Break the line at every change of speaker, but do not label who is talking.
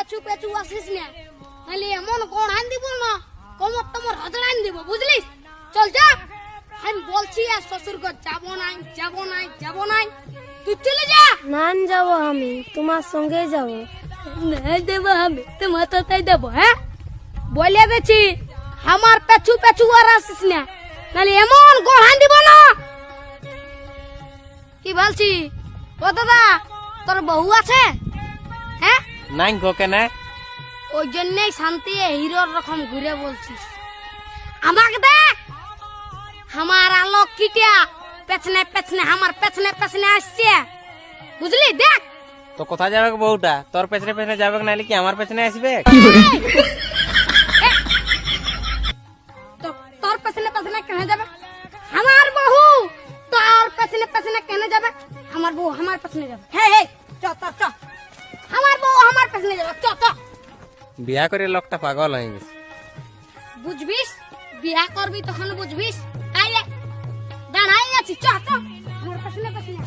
পেছু পেছু আসিস না, নাহলে এমন কোন আন দিব না কোমর তোমার হজড়ান দিব, বুঝলিস? চল যা, আমি বলছি আর শ্বশুর ঘর যাবো নাই যাবো নাই যাবো নাই, তুই চলে যা।
না যাব, আমি তোমার সঙ্গে যাব।
নাই দেবো আমি তোমার তো তাই দেবো। হ্যাঁ বলে দিচ্ছি, আমার পেছু পেছু আর আসিস না, নাহলে এমন গোড়ান দিব না। কি বলছি ও দাদা, তোর বউ আছে? হ্যাঁ
নাই গো কেন?
ওই জন্যই শান্তি হিরোর রকম ঘুরে বলছিস। আমাকে দেখ, আমার আলোক কিটা পেছনে পেছনে আমার পেছনে পেছনে আসছে, বুঝলি? দেখ
তো কোথায় যাবে গো বউটা? তোর পেছনে পেছনে যাবে নাহলে কি আমার পেছনে আসবে?
তোর পেছনে পেছনে কেন যাবে? আমার বউ তোর পেছনে পেছনে কেন যাবে? আমার বউ আমার পেছনে যাবে। হ্যাঁ হ্যাঁ চ চ চ, আমার বউ আমার পেছনে যাবে, চ চ।
বিয়া করে লোকটা পাগল হয়ে গেছে।
বুঝবিস, বিয়া করবি তখন বুঝবিস। আইলে দাঁড়াই আছি, চ চ আমার পেছনে পেছনে।